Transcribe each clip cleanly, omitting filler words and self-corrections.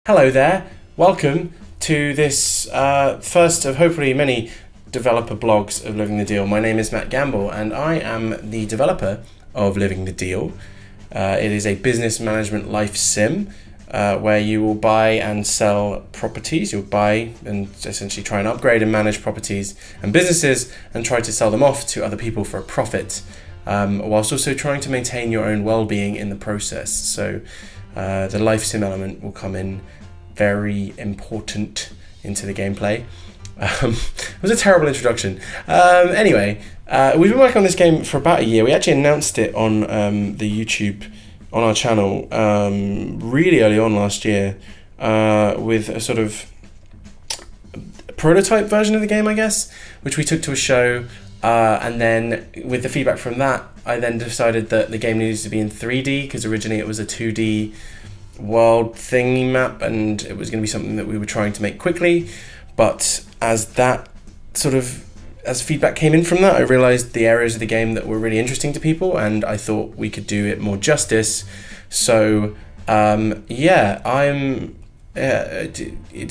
Hello there, welcome to this first of hopefully many developer blogs of Living the Deal. My name is Matt Gamble and I am the developer of Living the Deal. It is a business management life sim where you will buy and sell properties. You'll buy and essentially try and upgrade and manage properties and businesses and try to sell them off to other people for a profit, whilst also trying to maintain your own well-being in the process. So the life sim element will come in very important into the gameplay. It was a terrible introduction. Anyway, we've been working on this game for about a year. We actually announced it on the YouTube on our channel really early on last year with a sort of prototype version of the game, I guess, which we took to a show. And then with the feedback from that, I then decided that the game needed to be in 3D because originally it was a 2D world thingy map and it was going to be something that we were trying to make quickly. But as feedback came in from that, I realized the areas of the game that were really interesting to people and I thought we could do it more justice. So it's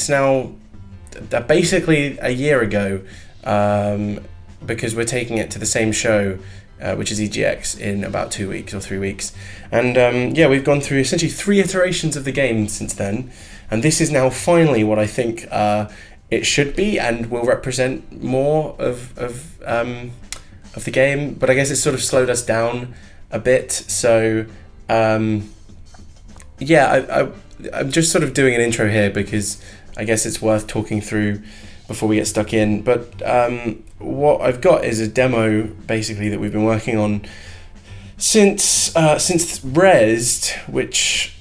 now basically a year ago, because we're taking it to the same show, which is EGX, in about 2 weeks or 3 weeks. And we've gone through essentially 3 iterations of the game since then. And this is now finally what I think it should be and will represent more of the game. But I guess it's sort of slowed us down a bit. So I'm just sort of doing an intro here because I guess it's worth talking through before we get stuck in. But what I've got is a demo basically that we've been working on since Resed, which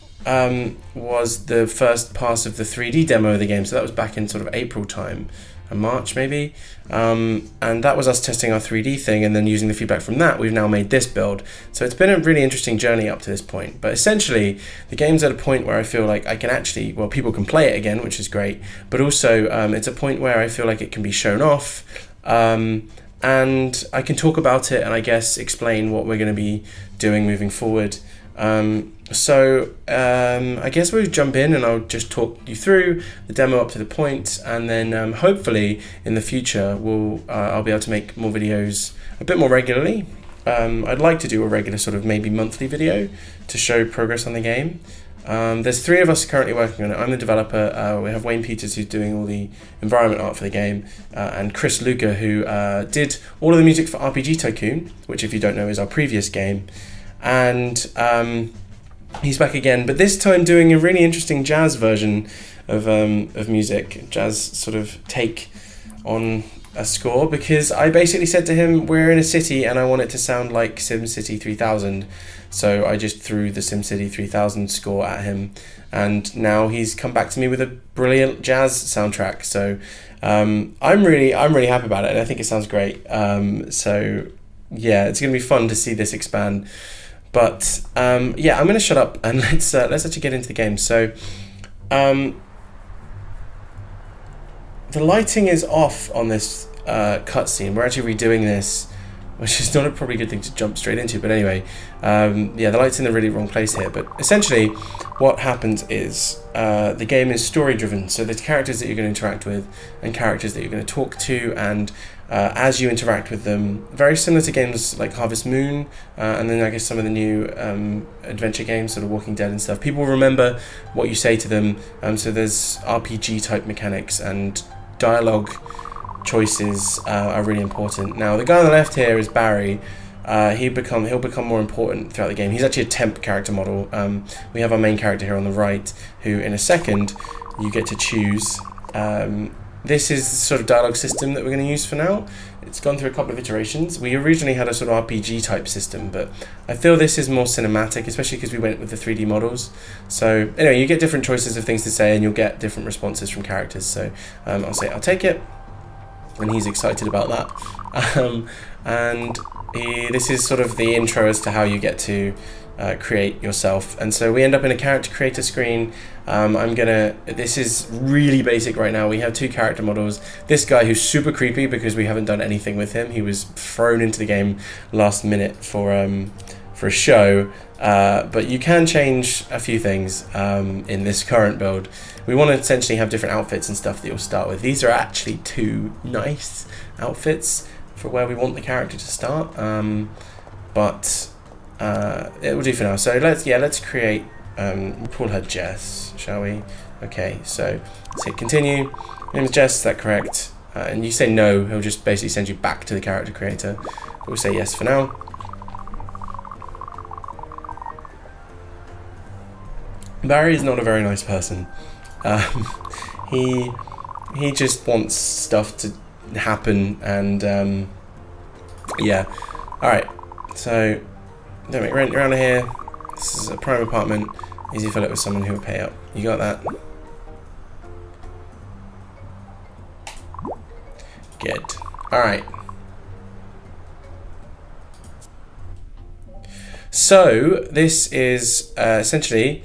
was the first pass of the 3D demo of the game. So that was back in sort of April time, March maybe, and that was us testing our 3D thing, and then using the feedback from that we've now made this build. So it's been a really interesting journey up to this point, but essentially the game's at a point where I feel like I can actually, well, people can play it again, which is great, but also it's a point where I feel like it can be shown off, and I can talk about it and I guess explain what we're going to be doing moving forward. I guess we'll jump in and I'll just talk you through the demo up to the point, and then hopefully in the future I'll be able to make more videos a bit more regularly. I'd like to do a regular sort of maybe monthly video to show progress on the game. There's 3 of us currently working on it. I'm the developer. We have Wayne Peters, who's doing all the environment art for the game, and Chris Luca, who did all of the music for RPG Tycoon, which, if you don't know, is our previous game. And he's back again, but this time doing a really interesting jazz version of music, jazz sort of take on a score, because I basically said to him, we're in a city and I want it to sound like SimCity 3000. So I just threw the SimCity 3000 score at him, and now he's come back to me with a brilliant jazz soundtrack. So I'm really happy about it, and I think it sounds great. So yeah, it's gonna be fun to see this expand. But I'm gonna shut up and let's actually get into the game. So the lighting is off on this cutscene. We're actually redoing this, which is not probably a good thing to jump straight into, but anyway, the light's in the really wrong place here. But essentially what happens is the game is story driven, so there's characters that you're going to interact with and characters that you're going to talk to, and as you interact with them, very similar to games like Harvest Moon, and then I guess some of the new adventure games, sort of Walking Dead and stuff. People remember what you say to them, so there's RPG type mechanics, and dialogue choices are really important. Now the guy on the left here is Barry. He'll become more important throughout the game. He's actually a temp character model. We have our main character here on the right, who in a second you get to choose. This is the sort of dialogue system that we're going to use for now. It's gone through a couple of iterations. We originally had a sort of RPG type system, but I feel this is more cinematic, especially because we went with the 3D models. So anyway, you get different choices of things to say and you'll get different responses from characters. So I'll say, I'll take it. And he's excited about that. This is sort of the intro as to how you get to create yourself. And so we end up in a character creator screen. This is really basic right now. We have 2 character models. This guy who's super creepy because we haven't done anything with him. He was thrown into the game last minute for for a show, but you can change a few things in this current build. We want to essentially have different outfits and stuff that you'll start with. These are actually 2 nice outfits for where we want the character to start, but it will do for now. So let's create, we'll call her Jess, shall we? Okay, so let's hit continue. Name is Jess, is that correct? And you say no, he'll just basically send you back to the character creator. We'll say yes for now. Barry is not a very nice person. He just wants stuff to happen, and yeah. All right, so don't make rent around here. This is a prime apartment. Easy to fill it with someone who will pay up. You got that? Good. All right. So this is essentially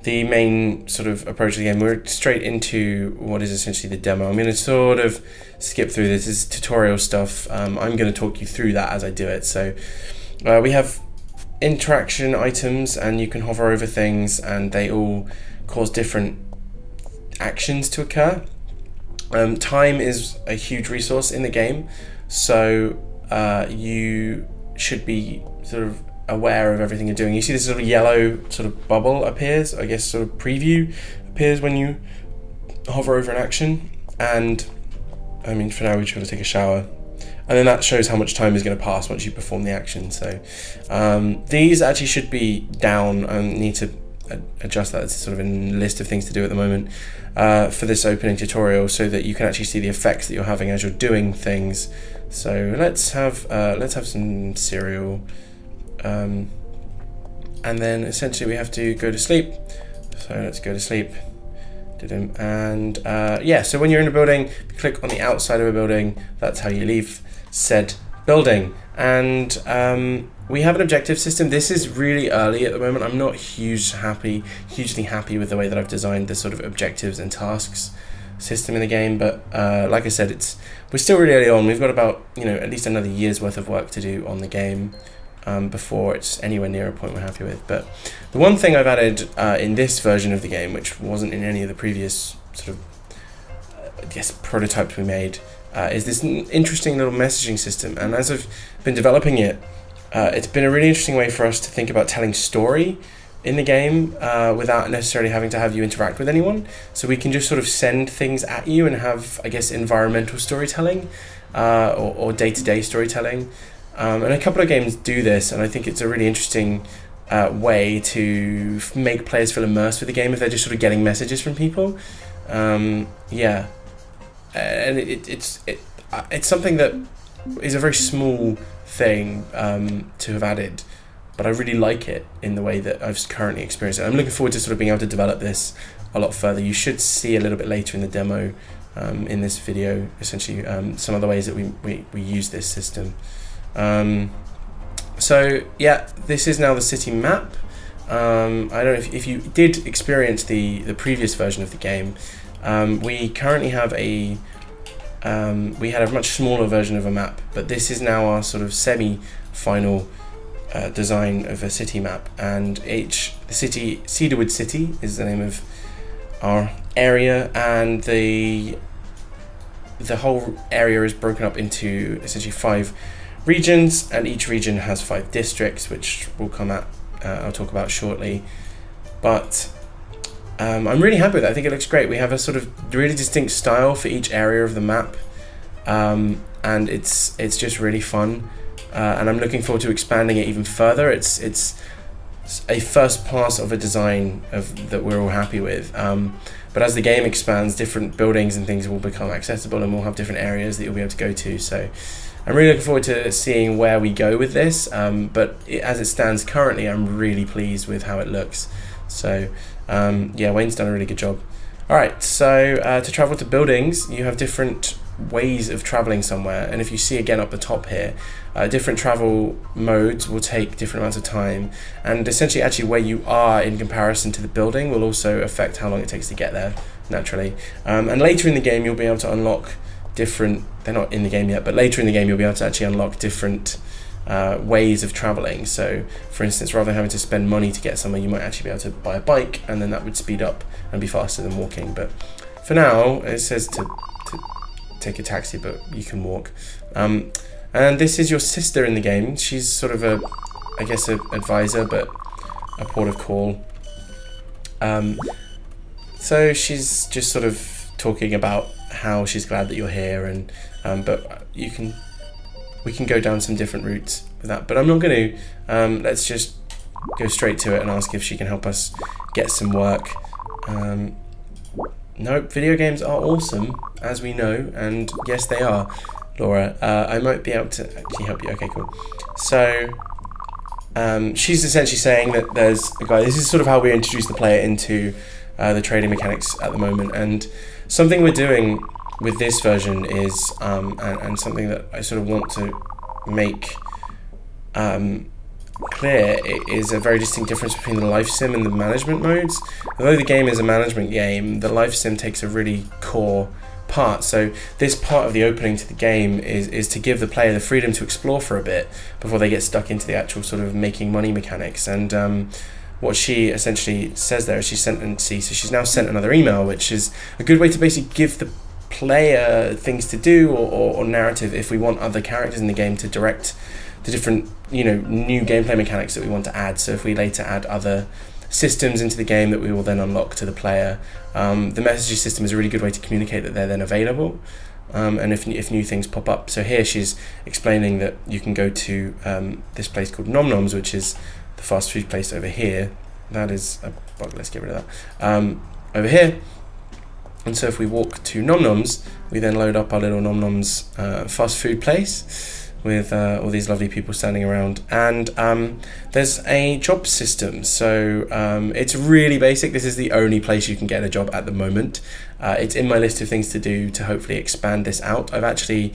the main sort of approach of the game. We're straight into what is essentially the demo. I'm going to sort of skip through this. This is tutorial stuff. I'm going to talk you through that as I do it. So we have interaction items, and you can hover over things, and they all cause different actions to occur. Time is a huge resource in the game, so you should be sort of aware of everything you're doing. You see this little yellow sort of bubble appears, I guess sort of preview appears when you hover over an action, and I mean for now we try to take a shower, and then that shows how much time is going to pass once you perform the action. So these actually should be down. I need to adjust that. It's sort of a list of things to do at the moment for this opening tutorial, so that you can actually see the effects that you're having as you're doing things. So let's have some cereal. And then essentially we have to go to sleep, so let's go to sleep. And yeah, so when you're in a building, click on the outside of a building. That's how you leave said building. And we have an objective system. This is really early at the moment. I'm not hugely happy with the way that I've designed the sort of objectives and tasks system in the game, but like I said, we're still really early on. We've got about at least another year's worth of work to do on the game before it's anywhere near a point we're happy with. But the one thing I've added in this version of the game, which wasn't in any of the previous sort of prototypes we made, is this interesting little messaging system. And as I've been developing it, it's been a really interesting way for us to think about telling story in the game without necessarily having to have you interact with anyone. So we can just sort of send things at you and have, I guess, environmental storytelling or day-to-day storytelling. And a couple of games do this, and I think it's a really interesting way to make players feel immersed with the game if they're just sort of getting messages from people. Yeah, and it's something that is a very small thing to have added, but I really like it in the way that I've currently experienced it. I'm looking forward to sort of being able to develop this a lot further. You should see a little bit later in the demo in this video, essentially some of the ways that we use this system. So yeah, this is now the city map. I don't know if you did experience the previous version of the game. We currently have we had a much smaller version of a map, but this is now our sort of semi-final design of a city map. And the city, Cedarwood City, is the name of our area, and the whole area is broken up into essentially 5 regions, and each region has 5 districts, which I'll talk about shortly. But I'm really happy with it. I think it looks great. We have a sort of really distinct style for each area of the map, and it's just really fun. And I'm looking forward to expanding it even further. It's a first pass of a design that we're all happy with. But as the game expands, different buildings and things will become accessible, and we'll have different areas that you'll be able to go to. So I'm really looking forward to seeing where we go with this. But as it stands currently, I'm really pleased with how it looks. So yeah, Wayne's done a really good job. All right, so to travel to buildings, you have different ways of traveling somewhere, and if you see again up the top here, different travel modes will take different amounts of time, and essentially actually where you are in comparison to the building will also affect how long it takes to get there, naturally. And later in the game you'll be able to unlock different, they're not in the game yet, but later in the game you'll be able to actually unlock different ways of traveling. So for instance, rather than having to spend money to get somewhere, you might actually be able to buy a bike, and then that would speed up and be faster than walking. But for now, it says to take a taxi, but you can walk. And this is your sister in the game. She's sort of I guess an advisor, but a port of call. So she's just sort of talking about how she's glad that you're here, and but we can go down some different routes with that. But I'm not going to. Let's just go straight to it and ask if she can help us get some work. Nope, video games are awesome, as we know, and yes, they are, Laura. I might be able to actually help you. Okay, cool. So she's essentially saying that there's a guy. This is sort of how we introduce the player into the trading mechanics at the moment, and something we're doing with this version is, and something that I sort of want to make clear, is a very distinct difference between the life sim and the management modes. Although the game is a management game, the life sim takes a really core part. So this part of the opening to the game is to give the player the freedom to explore for a bit before they get stuck into the actual sort of making money mechanics. And what she essentially says there is she's now sent another email, which is a good way to basically give the player things to do or narrative if we want other characters in the game to direct the different new gameplay mechanics that we want to add. So if we later add other systems into the game that we will then unlock to the player, the messaging system is a really good way to communicate that they're then available, and if new things pop up. So here she's explaining that you can go to this place called Nom Noms, which is the fast food place over here. That is a bug, let's get rid of that. Over here. And so if we walk to Nom Noms, we then load up our little Nom Noms fast food place with all these lovely people standing around. And there's a job system. So it's really basic. This is the only place you can get a job at the moment. It's in my list of things to do to hopefully expand this out. I've actually,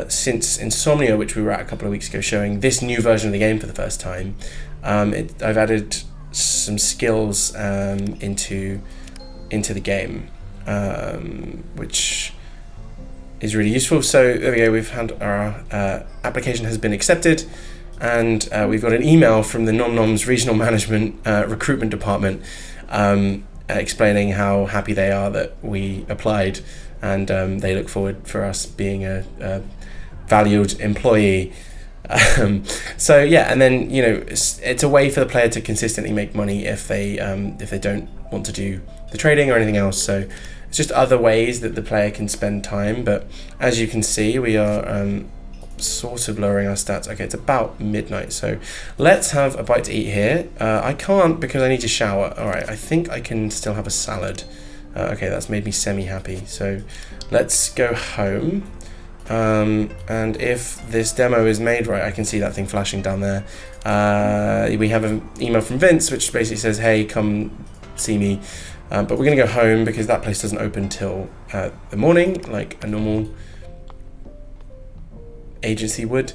since Insomnia, which we were at a couple of weeks ago, showing this new version of the game for the first time, I've added some skills into the game, which is really useful. So there we go, we've had our application has been accepted, and we've got an email from the Nom Noms Regional Management Recruitment Department explaining how happy they are that we applied, and they look forward for us being a valued employee. So yeah, and then it's a way for the player to consistently make money if they don't want to do the trading or anything else. So it's just other ways that the player can spend time. But as you can see, we are sort of lowering our stats. Okay, it's about midnight, so let's have a bite to eat here. I can't because I need to shower. All right, I think I can still have a salad. Okay, that's made me semi-happy. So let's go home. And if this demo is made right, I can see that thing flashing down there. We have an email from Vince which basically says, hey, come see me, but we're gonna go home because that place doesn't open till the morning like a normal agency would.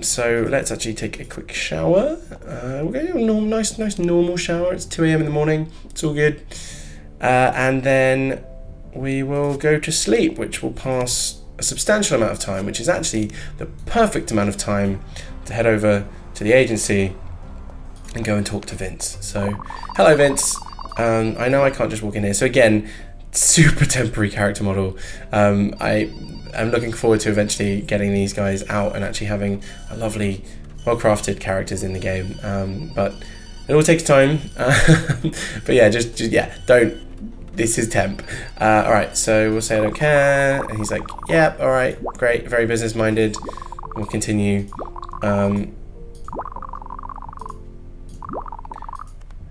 So let's actually take a quick shower. We're gonna do a nice normal shower. It's 2 a.m. in the morning, it's all good, and then we will go to sleep, which will pass a substantial amount of time, which is actually the perfect amount of time to head over to the agency and go and talk to Vince. So, hello Vince. I know I can't just walk in here. So again, super temporary character model. I'm looking forward to eventually getting these guys out and actually having a lovely, well-crafted characters in the game. But it all takes time. But yeah, just don't. This is temp. All right, so we'll say I don't care. And he's like, yep, all right, great, very business-minded. We'll continue.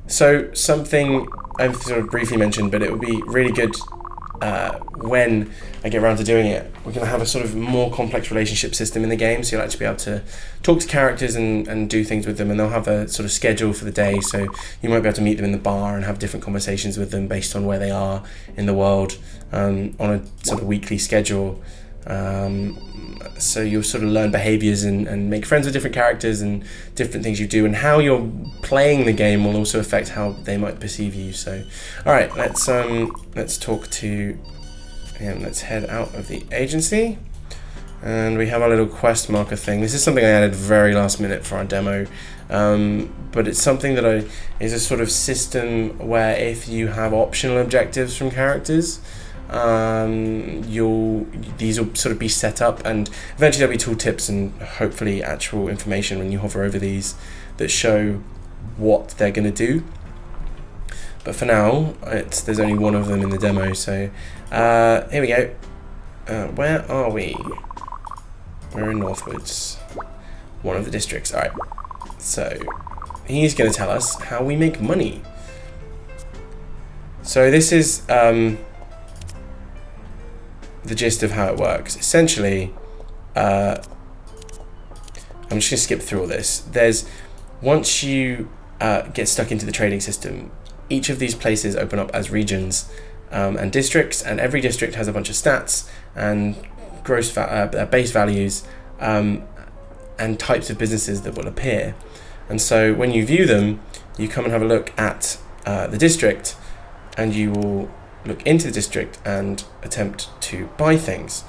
So something I've sort of briefly mentioned, but it would be really good when I get around to doing it. We're going to have a sort of more complex relationship system in the game, so you'll actually be able to talk to characters and do things with them, and they'll have a sort of schedule for the day, so you might be able to meet them in the bar and have different conversations with them based on where they are in the world, on a sort of weekly schedule. So you'll sort of learn behaviors and make friends with different characters and different things you do, and how you're playing the game will also affect how they might perceive you. So, all right, let's talk to him. Let's head out of the agency And we have our little quest marker thing. This is something I added very last minute for our demo, but it's something that is a sort of system where if you have optional objectives from characters, these will sort of be set up, and eventually there'll be tooltips and hopefully actual information when you hover over these that show what they're going to do. But for now, there's only one of them in the demo. So here we go. Where are we? We're in Northwoods, one of the districts. All right, so he's going to tell us how we make money. So this is the gist of how it works. Essentially, I'm just going to skip through all this. Once you get stuck into the trading system, each of these places open up as regions and districts, and every district has a bunch of stats and base values and types of businesses that will appear. And so when you view them, you come and have a look at the district, and you will look into the district and attempt to buy things.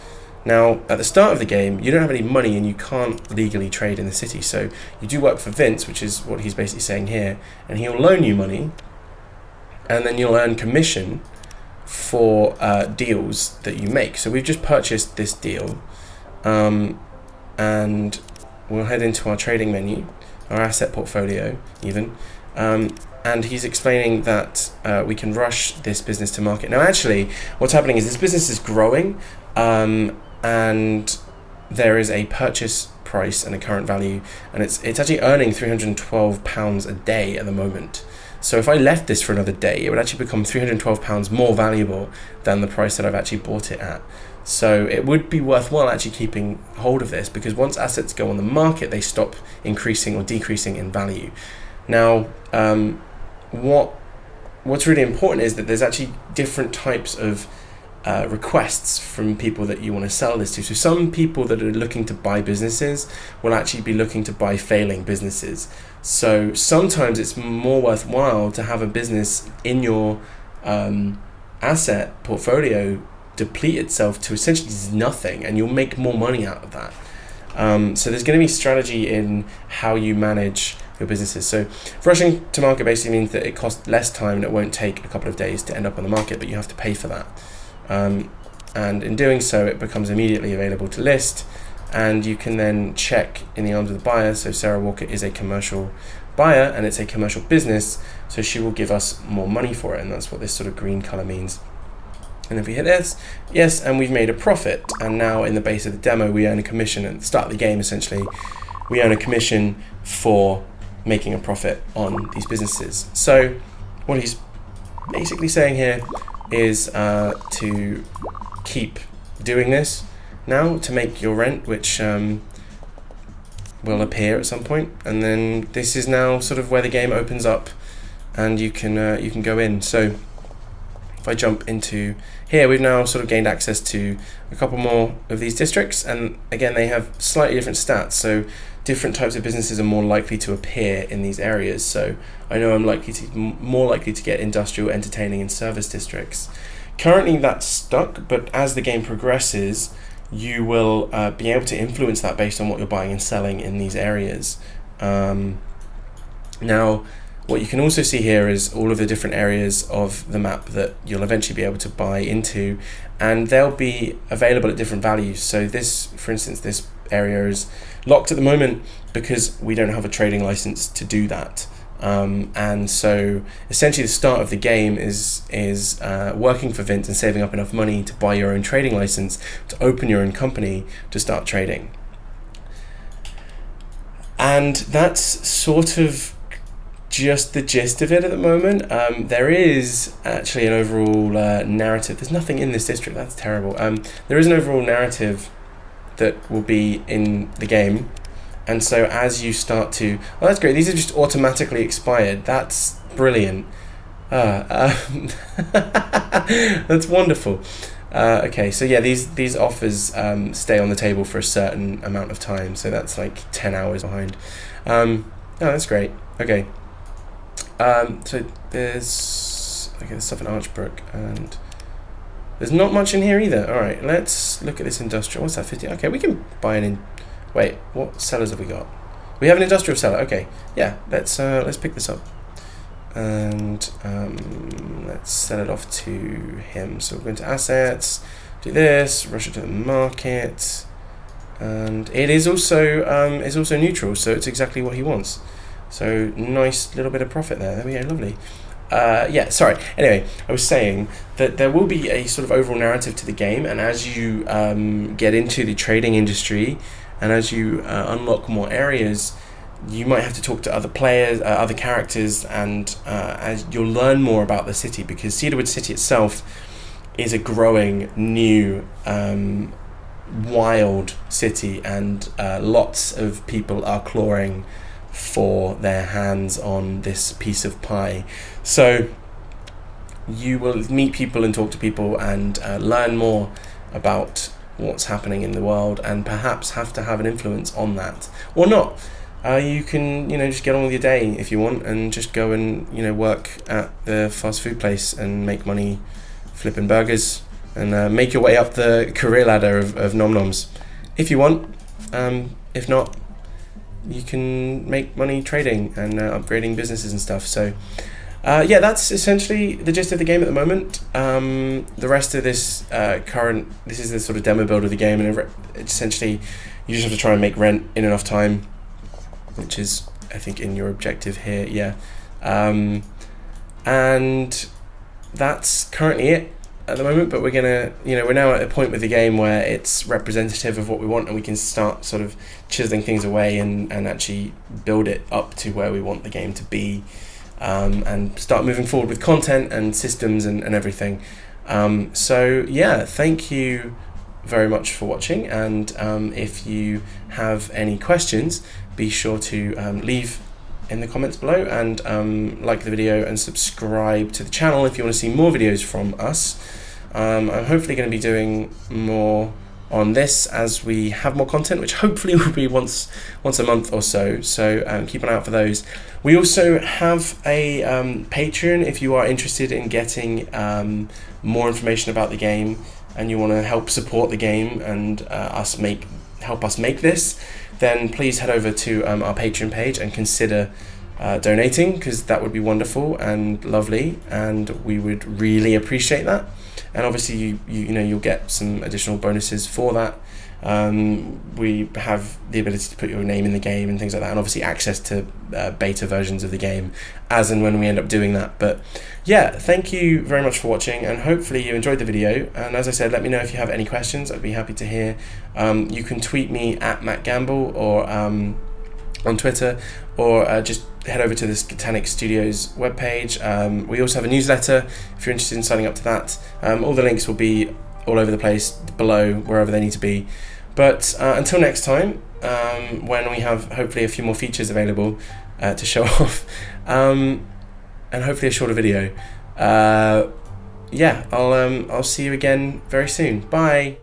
Now, at the start of the game, you don't have any money and you can't legally trade in the city. So you do work for Vince, which is what he's basically saying here, and he'll loan you money, and then you'll earn commission for deals that you make. So we've just purchased this deal, and we'll head into our trading menu, our asset portfolio even, and he's explaining that we can rush this business to market. Now actually what's happening is this business is growing, and there is a purchase price and a current value, and it's actually earning £312 a day at the moment. So if I left this for another day, it would actually become £312 more valuable than the price that I've actually bought it at. So it would be worthwhile actually keeping hold of this, because once assets go on the market, they stop increasing or decreasing in value. Now, what's really important is that there's actually different types of requests from people that you want to sell this to. So some people that are looking to buy businesses will actually be looking to buy failing businesses. So sometimes it's more worthwhile to have a business in your asset portfolio deplete itself to essentially nothing, and you'll make more money out of that. So there's going to be strategy in how you manage your businesses. So rushing to market basically means that it costs less time and it won't take a couple of days to end up on the market, but you have to pay for that. And in doing so, it becomes immediately available to list, and you can then check in the arms of the buyer. So Sarah Walker is a commercial buyer and it's a commercial business, so she will give us more money for it, and that's what this sort of green color means. And if we hit this, yes, and we've made a profit, and now in the base of the demo we earn a commission. At the start of the game, essentially, we earn a commission for making a profit on these businesses. So what he's basically saying here is to keep doing this now to make your rent, which will appear at some point, and then this is now sort of where the game opens up and you can go in. So if I jump into here, we've now sort of gained access to a couple more of these districts, and again they have slightly different stats, so different types of businesses are more likely to appear in these areas. So I know I'm more likely to get industrial, entertaining and service districts. Currently that's stuck, but as the game progresses you will be able to influence that based on what you're buying and selling in these areas. Now what you can also see here is all of the different areas of the map that you'll eventually be able to buy into, and they'll be available at different values. So this, for instance, this area is locked at the moment because we don't have a trading license to do that. And so essentially the start of the game is working for Vint and saving up enough money to buy your own trading license, to open your own company, to start trading. And that's sort of just the gist of it at the moment. There is actually an overall narrative. There's nothing in this district, that's terrible. There is an overall narrative that will be in the game, and so as you start to, oh that's great, these are just automatically expired, that's brilliant. That's wonderful. Okay, so yeah, these offers stay on the table for a certain amount of time, so that's like 10 hours behind. Oh, that's great. Okay. So there's stuff in Archbrook, and There's not much in here either. All right, let's look at this industrial. What's that, 50? Okay, we can buy an in. Wait, what sellers have we got? We have an industrial seller. Okay, yeah, let's pick this up. And let's sell it off to him. So we're going to assets, do this, rush it to the market. And it is also neutral, so it's exactly what he wants. So nice little bit of profit there. There we go, lovely. Yeah, sorry. Anyway, I was saying that there will be a sort of overall narrative to the game, and as you get into the trading industry, and as you unlock more areas, you might have to talk to other players, other characters, and as you'll learn more about the city, because Cedarwood City itself is a growing new wild city, and lots of people are clawing for their hands on this piece of pie. So you will meet people and talk to people and learn more about what's happening in the world, and perhaps have to have an influence on that or not. You can just get on with your day if you want, and just go and work at the fast food place and make money flipping burgers, and make your way up the career ladder of Nom Noms if you want. If not, you can make money trading and upgrading businesses and stuff. So yeah, that's essentially the gist of the game at the moment. The rest of this this is the sort of demo build of the game, and essentially you just have to try and make rent in enough time, which is, I think, in your objective here. Yeah. And that's currently it at the moment, but we're gonna, we're now at a point with the game where it's representative of what we want, and we can start sort of chiseling things away and actually build it up to where we want the game to be, and start moving forward with content and systems and everything. So yeah, thank you very much for watching, and if you have any questions, be sure to leave in the comments below, and like the video and subscribe to the channel if you want to see more videos from us. I'm hopefully going to be doing more on this as we have more content, which hopefully will be once a month or so. So keep an eye out for those. We also have a Patreon if you are interested in getting more information about the game, and you want to help support the game and help us make this. Then please head over to our Patreon page and consider donating, because that would be wonderful and lovely, and we would really appreciate that. And obviously you'll get some additional bonuses for that. We have the ability to put your name in the game and things like that, and obviously access to beta versions of the game as and when we end up doing that. But yeah, thank you very much for watching, and hopefully you enjoyed the video. And as I said, let me know if you have any questions. I'd be happy to hear. You can tweet me at Matt Gamble, or on Twitter, or just head over to the Skatanic Studios webpage. We also have a newsletter if you're interested in signing up to that. All the links will be all over the place below, wherever they need to be. But until next time, when we have hopefully a few more features available to show off, and hopefully a shorter video, yeah, I'll see you again very soon. Bye.